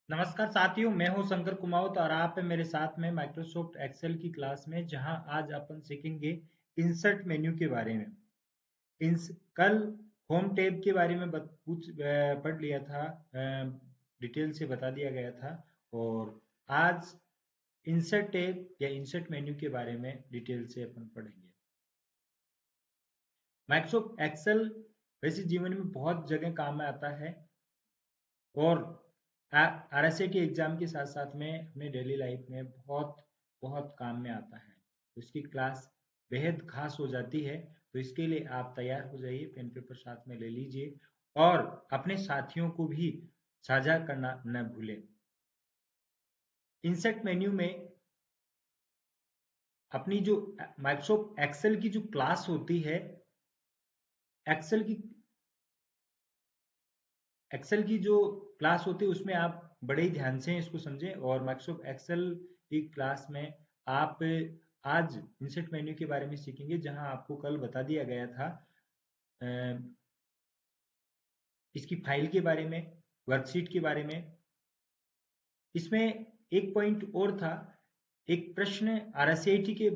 नमस्कार साथियों, मैं हूं शंकर कुमावत और आप हैं मेरे साथ में माइक्रोसॉफ्ट एक्सेल की क्लास में, जहां आज अपन सीखेंगे इंसर्ट मेन्यू के बारे में। इंस कल होम टैब के बारे में पढ़ लिया था, डिटेल से बता दिया गया था। और आज इंसर्ट टैब या इंसर्ट मेन्यू के बारे में डिटेल से अपन पढ़ेंगे। माइक्रोसॉफ्ट एक्सेल वैसे जीवन में बहुत जगह काम में आता है और RSAT एग्जाम के साथ साथ में अपने डेली लाइफ में बहुत बहुत काम में आता है। तो इसकी क्लास बेहद खास हो जाती है। तो इसके लिए आप तैयार हो जाइए, पेन पेपर साथ में ले लीजिए और अपने साथियों को भी साझा करना न भूलें। इंसर्ट मेन्यू में अपनी जो माइक्रोसॉफ्ट एक्सेल की जो क्लास होती है, एक्सेल की एक्सेल की जो क्लास होती है उसमें आप बड़े ही ध्यान से इसको समझें। और माइक्रोसॉफ्ट एक्सेल की क्लास में आप आज इंसर्ट मेन्यू के बारे में सीखेंगे, जहां आपको कल बता दिया गया था इसकी फाइल के बारे में, वर्कशीट के बारे में। इसमें एक पॉइंट और था, एक प्रश्न RSAT के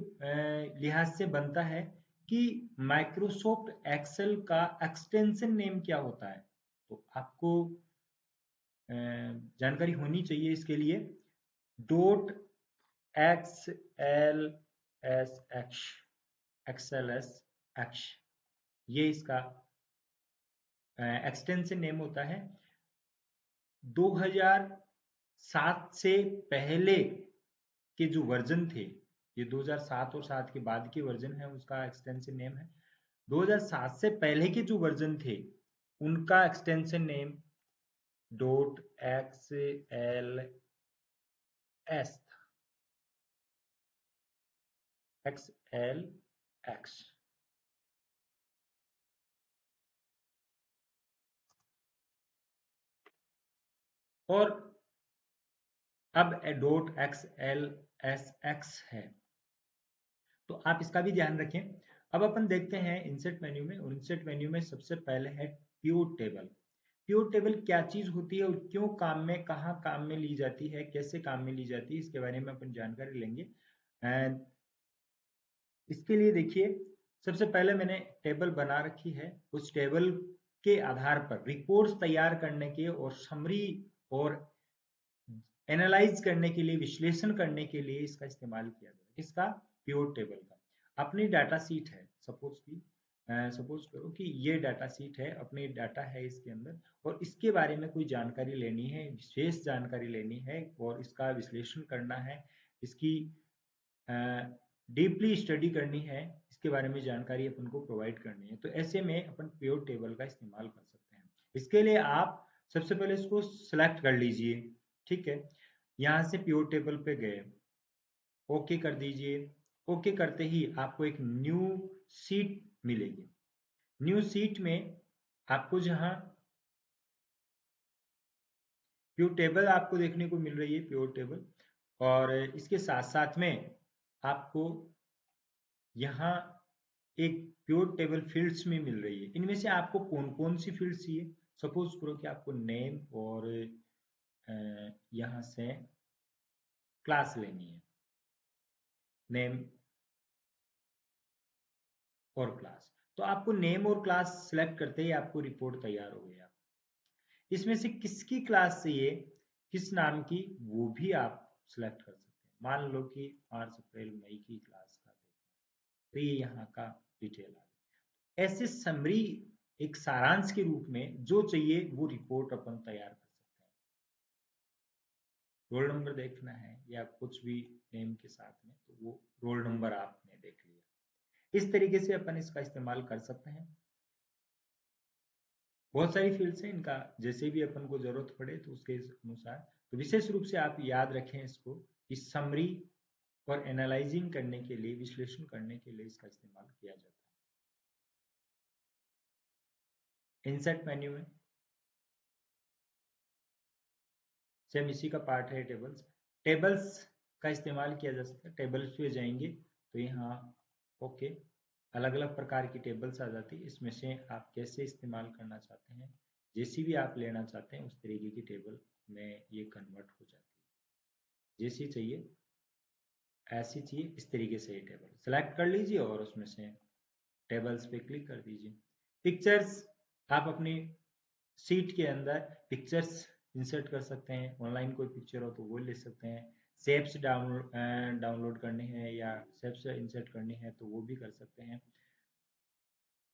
लिहाज से बनता है कि माइक्रोसॉफ्ट एक्सेल का एक्सटेंशन नेम क्या होता है। तो आपको जानकारी होनी चाहिए इसके लिए। Dot x L S x XL S x, ये इसका एक्सटेंशन नेम होता है। 2007 से पहले के जो वर्जन थे, ये 2007 और 7 के बाद के वर्जन है, उसका एक्सटेंशन नेम है। 2007 से पहले के जो वर्जन थे उनका extension name dot x L S x L x. और अब dot x L S x है, तो आप इसका भी ध्यान रखें। अब अपन देखते हैं इंसर्ट मेन्यू में, और इंसर्ट मेन्यू में सबसे पहले है प्योर टेबल। प्योर टेबल क्या चीज होती है और क्यों काम में, कहाँ काम में ली जाती है, कैसे काम में ली जाती है, इसके बारे में अपन जानकारी लेंगे। एंड इसके लिए देखिए, सबसे पहले मैंने टेबल बना रखी है। उस टेबल के आधार पर रिपोर्ट्स तैयार करने के और समरी और एनालाइज करने के लिए, विश्लेषण करने के लिए इसका इस्तेमाल किया जाता है। किसका? प्योर टेबल का। अपनी डाटा सीट है, सपोज करो कि ये डाटा सीट है, अपनी डाटा है इसके अंदर, और इसके बारे में कोई जानकारी लेनी है, विशेष जानकारी लेनी है और इसका विश्लेषण करना है, इसकी डीपली स्टडी करनी है, इसके बारे में जानकारी अपन को प्रोवाइड करनी है। तो ऐसे में अपन प्योर टेबल का इस्तेमाल कर सकते हैं। इसके लिए आप सबसे पहले इसको सिलेक्ट कर लीजिए। ठीक है, यहाँ से प्योर टेबल पे गए, ओके कर दीजिए। ओके करते ही आपको एक न्यू सीट मिलेगी। न्यू सीट में आपको जहाँ प्योर टेबल आपको देखने को मिल रही है, प्योर टेबल, और इसके साथ साथ में आपको यहाँ एक प्योर टेबल फील्ड्स में मिल रही है। इनमें से आपको कौन कौन सी फील्ड्स चाहिए? सपोज करो कि आपको नेम और यहाँ से क्लास लेनी है, नेम और क्लास। तो आपको नेम और क्लास सिलेक्ट करते ही आपको रिपोर्ट तैयार हो गया। इसमें से किसकी क्लास चाहिए, किस नाम की, वो भी आप सिलेक्ट कर सकते हैं। मान लो कि मार्च अप्रैल मई की क्लास का देखना है, तो ये यहाँ का डिटेल आ गया। ऐसे समरी, एक सारांश के रूप में जो चाहिए वो रिपोर्ट अपन तैयार कर सकते हैं। रोल नंबर देखना है या कुछ भी नेम के साथ में, तो वो रोल नंबर आपने देख लिया। इस तरीके से अपन इसका इस्तेमाल कर सकते हैं। बहुत सारी फील्ड्स हैं, इनका जैसे भी अपन को जरूरत पड़े तो उसके अनुसार। तो विशेष रूप से आप याद रखें इसको कि समरी और एनालाइजिंग करने के लिए, विश्लेषण करने के लिए इसका इस्तेमाल किया जाता है। इंसर्ट मेन्यू में सेम इसी का पार्ट है टेबल्स। टेबल्स का इस्तेमाल किया जा सकता है। टेबल्स पे जाएंगे तो यहाँ ओके, अलग अलग प्रकार की टेबल्स आ जाती है। इसमें से आप कैसे इस्तेमाल करना चाहते हैं जैसी भी आप लेना चाहते हैं उस तरीके की टेबल में ये कन्वर्ट हो जाती है। जैसी चाहिए ऐसी चाहिए इस तरीके से ये टेबल सेलेक्ट कर लीजिए और उसमें से टेबल्स पे क्लिक कर दीजिए। पिक्चर्स आप अपनी सीट के अंदर पिक्चर्स इंसर्ट कर सकते हैं, ऑनलाइन कोई पिक्चर हो तो वो ले सकते हैं, शेप्स डाउनलोड करने हैं या शेप्स इंसर्ट करने हैं तो वो भी कर सकते हैं।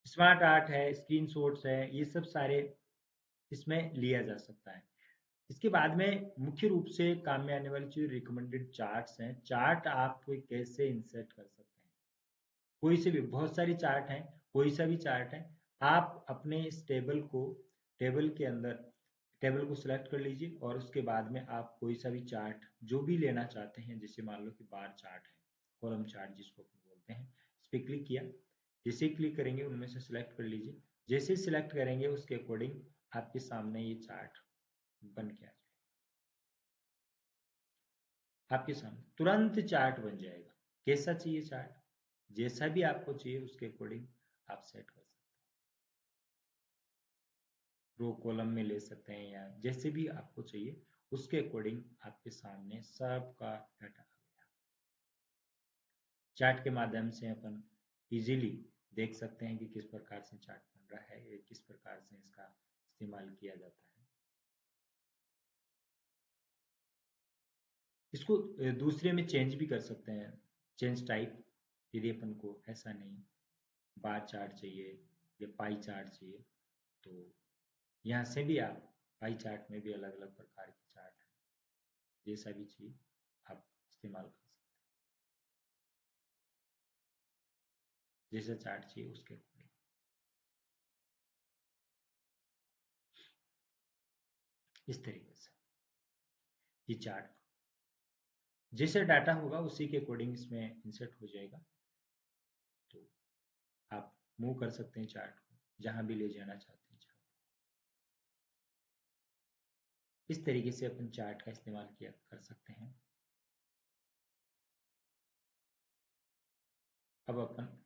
स्मार्ट आर्ट है, स्क्रीनशॉट्स है, ये सब सारे इसमें लिया जा सकता है। इसके बाद में मुख्य रूप से काम में आने वाली चीज रिकमेंडेड चार्ट्स हैं। चार्ट आप कोई कैसे इंसर्ट कर सकते हैं, कोई से भी, बहुत सारी चार्ट हैं, कोई सा भी चार्ट है, आप अपने इस टेबल को टेबल के अंदर टेबल को सिलेक्ट कर लीजिए और उसके बाद में आप कोई सा भी चार्ट जो भी लेना चाहते हैं, जैसे मान लो कि बार चार्ट है, कॉलम चार्ट जिसको अपन बोलते हैं, इस पर क्लिक किया। जैसे ही क्लिक करेंगे उनमें से सिलेक्ट कर लीजिए। जैसे ही सिलेक्ट करेंगे उसके अकॉर्डिंग आपके सामने ये चार्ट बन के आ जाएगा, आपके सामने तुरंत चार्ट बन जाएगा। कैसा चाहिए चार्ट, जैसा भी आपको चाहिए उसके अकॉर्डिंग आप सेट कर सकते हैं, रो कॉलम में ले सकते हैं या जैसे भी आपको चाहिए उसके अकॉर्डिंग आपके सामने सबका डाटा आ गया। चार्ट के माध्यम से अपन इजीली देख सकते हैं कि किस प्रकार से चार्ट बन रहा है, किस प्रकार से इसका इस्तेमाल किया जाता है। इसको दूसरे में चेंज भी कर सकते हैं, चेंज टाइप, यदि अपन को ऐसा नहीं बार चार्ट चाहिए या पाई चार्ट चाहिए तो यहाँ से भी आप पाई चार्ट में भी अलग अलग प्रकार के चार्ट हैं, जैसा भी चाहिए आप इस्तेमाल कर सकते हैं, जैसा चार्ट चाहिए उसके अकॉर्डिंग। इस तरीके से ये चार्ट जैसे डाटा होगा उसी के अकॉर्डिंग इसमें इंसर्ट हो जाएगा। तो आप मूव कर सकते हैं चार्ट को जहां भी ले जाना चाहते हैं चार्ट। इस तरीके से अपन चार्ट का इस्तेमाल किया कर सकते हैं। अब अपन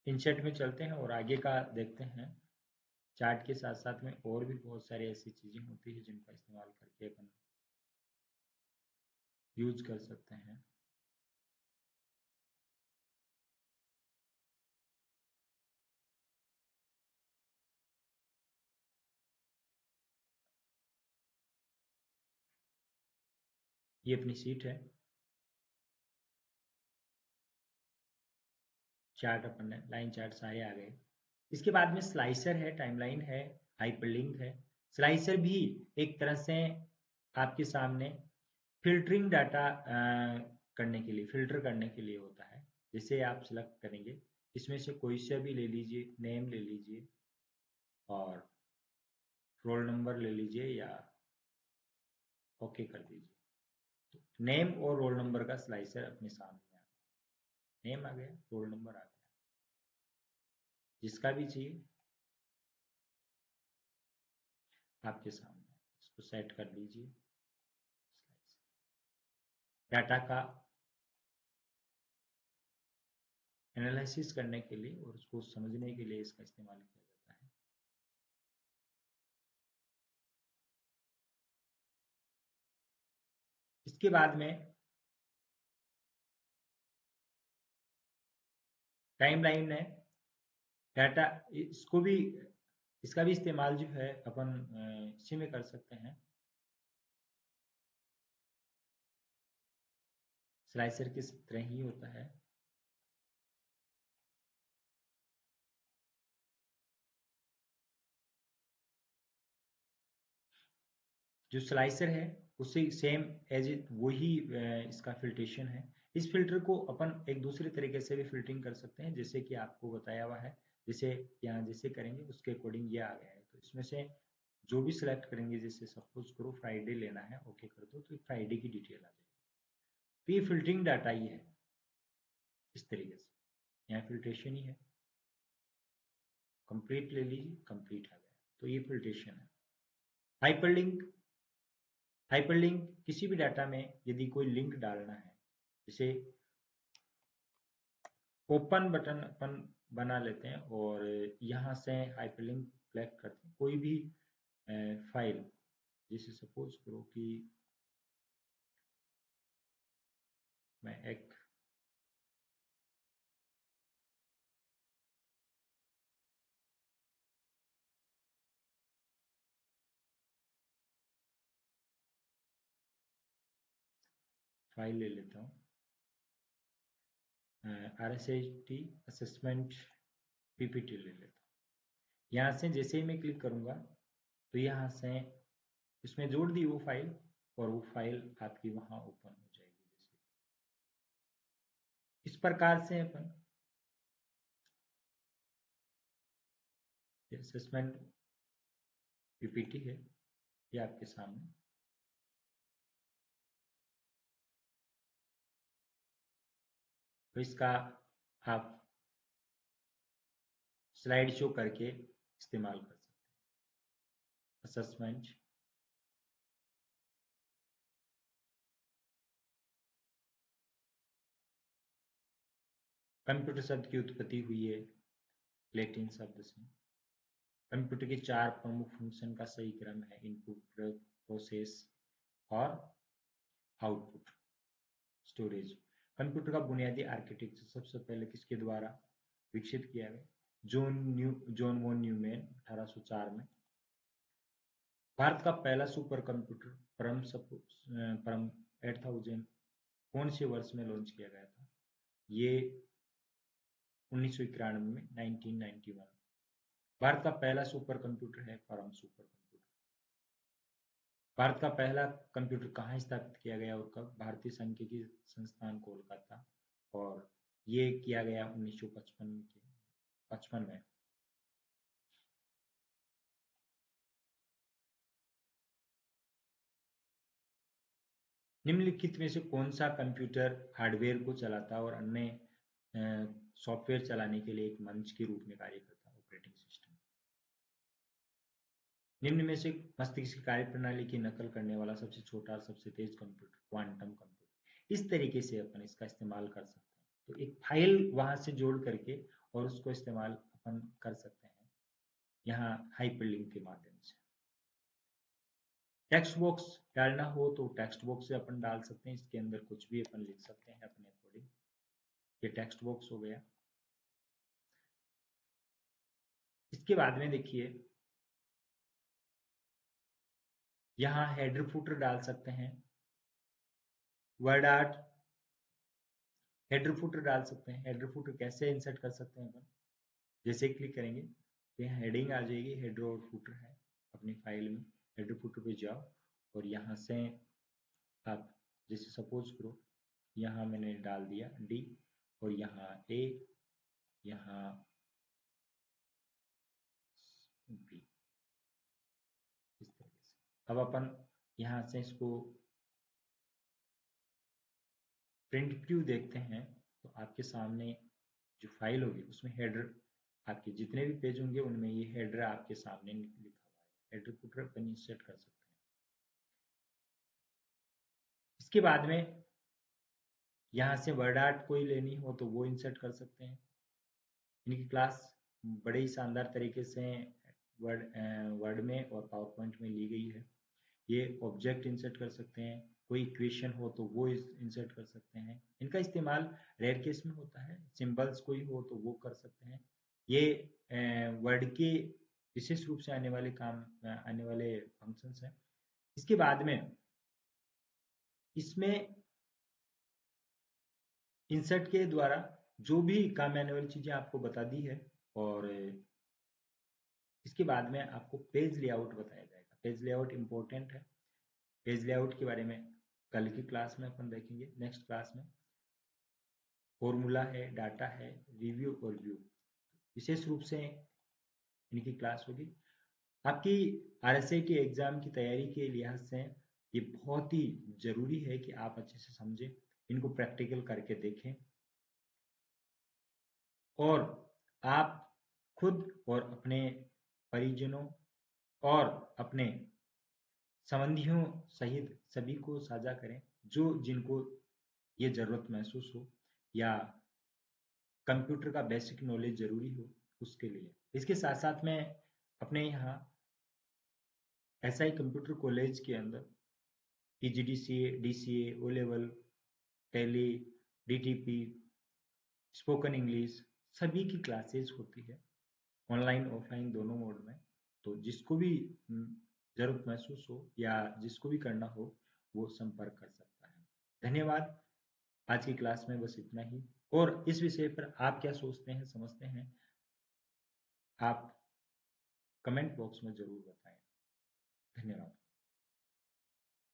इंसर्ट में चलते हैं और आगे का देखते हैं। चार्ट के साथ साथ में और भी बहुत सारी ऐसी चीजें होती है जिनका इस्तेमाल करके अपन यूज कर सकते हैं। ये अपनी सीट है, चार्ट अपन ने लाइन चार्ट सारे आ गए। इसके बाद में स्लाइसर है, टाइमलाइन है, हाइपरलिंक है। स्लाइसर भी एक तरह से आपके सामने फिल्टरिंग डाटा करने के लिए, फिल्टर करने के लिए होता है। जिसे आप सिलेक्ट करेंगे, इसमें से कोई सा भी ले लीजिए, नेम ले लीजिए और रोल नंबर ले लीजिए या ओके कर दीजिए। तो नेम और रोल नंबर का स्लाइसर अपने सामने आ गया, नेम आ गया, रोल नंबर आ गया, जिसका भी चाहिए आपके सामने। इसको सेट कर लीजिए। डाटा का एनालिसिस करने के लिए और उसको समझने के लिए इसका इस्तेमाल किया जाता है। इसके बाद में टाइमलाइन है, डाटा, इसको भी, इसका भी इस्तेमाल जो है अपन इसी में कर सकते हैं। स्लाइसर किस तरह ही होता है। जो स्लाइसर है उसे सेम एज इट वही इसका फिल्ट्रेशन है। इस फिल्टर को अपन एक दूसरे तरीके से भी फिल्टरिंग कर सकते हैं, जैसे कि आपको बताया हुआ है। जैसे यहाँ जैसे करेंगे उसके अकॉर्डिंग ये आ गया है, तो इसमें से जो भी सिलेक्ट करेंगे, जैसे सपोज करो फ्राइडे लेना है, ओके कर दो तो फ्राइडे की डिटेल आ जाएगी। तो ये फिल्टरिंग डाटा ही है इस तरीके से, यहाँ फिल्ट्रेशन ही है। कंप्लीट ले लीजिए, कंप्लीट आ गया। तो ये फिल्ट्रेशन है। हाइपरलिंक, हाइपरलिंक किसी भी डाटा में यदि कोई लिंक डालना है, जैसे ओपन बटन अपन बना लेते हैं और यहाँ से हाइपरलिंक क्लिक करते हैं कोई भी फाइल, जैसे सपोज करो कि मैं एक फाइल ले लेता हूँ, RSAT असेसमेंट PPT ले लेता हूँ। यहाँ से जैसे ही मैं क्लिक करूँगा तो यहाँ से इसमें जोड़ दी वो फाइल और वो फाइल आपकी वहाँ ओपन हो जाएगी। जैसे इस प्रकार से अपन असेसमेंट PPT है ये आपके सामने, तो इसका आप स्लाइड शो करके इस्तेमाल कर सकते हैं। असेसमेंट कंप्यूटर शब्द की उत्पत्ति हुई है लैटिन शब्द से। कंप्यूटर के 4 प्रमुख फंक्शन का सही क्रम है इनपुट, प्रोसेस और आउटपुट, स्टोरेज। कंप्यूटर का बुनियादी आर्किटेक्चर सबसे पहले किसके द्वारा विकसित किया गया? जॉन वॉन न्यूमैन 1804 में। भारत का पहला सुपर कंप्यूटर परम 8000 कौन से वर्ष में लॉन्च किया गया था? ये 1991 में, 1991। भारत का पहला सुपर कंप्यूटर है परम सुपर कंप्यूटर। भारत का पहला कंप्यूटर कहाँ स्थापित किया गया और कब? भारतीय सांख्यिकी संस्थान कोलकाता, और ये किया गया 1955 में। निम्नलिखित में से कौन सा कंप्यूटर हार्डवेयर को चलाता और अन्य सॉफ्टवेयर चलाने के लिए एक मंच के रूप में कार्य करता है? Operating system. निम्न में से मस्तिष्क की कार्यप्रणाली की नकल करने वाला सबसे छोटा और सबसे तेज कंप्यूटर? Quantum computer. इस तरीके से अपन इसका इस्तेमाल कर सकते हैं। तो एक फाइल वहां से जोड़ करके और उसको इस्तेमाल अपन कर सकते हैं यहाँ हाइपरलिंक के माध्यम से। टेक्स्ट बॉक्स डालना हो तो टेक्स्ट बॉक्स से अपन डाल सकते हैं, इसके अंदर कुछ भी अपन लिख सकते हैं अपने अकॉर्डिंग। ये टेक्स्ट बॉक्स हो गया। इसके बाद में देखिए यहाँ हेडर फुटर डाल सकते हैं, वर्ड आर्ट हेडर फुटर डाल सकते हैं। हेडर फुटर कैसे इंसर्ट कर सकते हैं अपन? जैसे क्लिक करेंगे तो यहाँ हेडिंग आ जाएगी, हेडर और फुटर है अपनी फाइल में। हेडर फुटर पे जाओ और यहाँ से आप जैसे सपोज करो यहाँ मैंने डाल दिया D और यहाँ A, यहाँ B, इस तरीके से। अब अपन यहाँ से इसको प्रिंट व्यू देखते हैं तो आपके सामने जो फाइल होगी उसमें हेडर, आपके जितने भी पेज होंगे उनमें ये हेडर आपके सामने लिखा हुआ है। हेडर फुटर अपन इंसर्ट कर सकते हैं। इसके बाद में यहाँ से वर्ड आर्ट कोई लेनी हो तो वो इंसर्ट कर सकते हैं। इनकी क्लास बड़े ही शानदार तरीके से वर्ड में और पावर पॉइंट में ली गई है। ये ऑब्जेक्ट इंसर्ट कर सकते हैं, कोई इक्वेशन हो तो वो इंसर्ट कर सकते हैं। इनका इस्तेमाल रेयर केस में होता है, सिंबल्स कोई हो तो वो कर सकते हैं। ये वर्ड के विशेष रूप से आने वाले फंक्शंस हैं। इसके बाद में इसमें इंसर्ट के द्वारा जो भी काम आने वाली चीजें आपको बता दी है, और इसके बाद में आपको पेज लेआउट बताया जाएगा। पेज लेआउट इंपॉर्टेंट है। पेज लेआउट के बारे में कल की क्लास में अपन देखेंगे, नेक्स्ट क्लास में। फॉर्मूला है, डाटा है, रिव्यू और व्यू, विशेष रूप से इनकी क्लास होगी। आपकी RSAT एग्जाम की तैयारी के लिहाज से ये बहुत ही जरूरी है कि आप अच्छे से समझें, इनको प्रैक्टिकल करके देखें और आप खुद और अपने परिजनों और अपने संबंधियों सहित सभी को साझा करें जो जिनको ये जरूरत महसूस हो या कंप्यूटर का बेसिक नॉलेज जरूरी हो उसके लिए। इसके साथ साथ में अपने यहाँ SI कंप्यूटर कॉलेज के अंदर PGDCA, DCA, O level, tally, DTP, spoken English सभी की क्लासेस होती है ऑनलाइन ऑफलाइन दोनों मोड में। तो जिसको भी जरूरत महसूस हो या जिसको भी करना हो वो संपर्क कर सकता है। धन्यवाद। आज की क्लास में बस इतना ही। और इस विषय पर आप क्या सोचते हैं समझते हैं आप कमेंट बॉक्स में जरूर बताएं। धन्यवाद।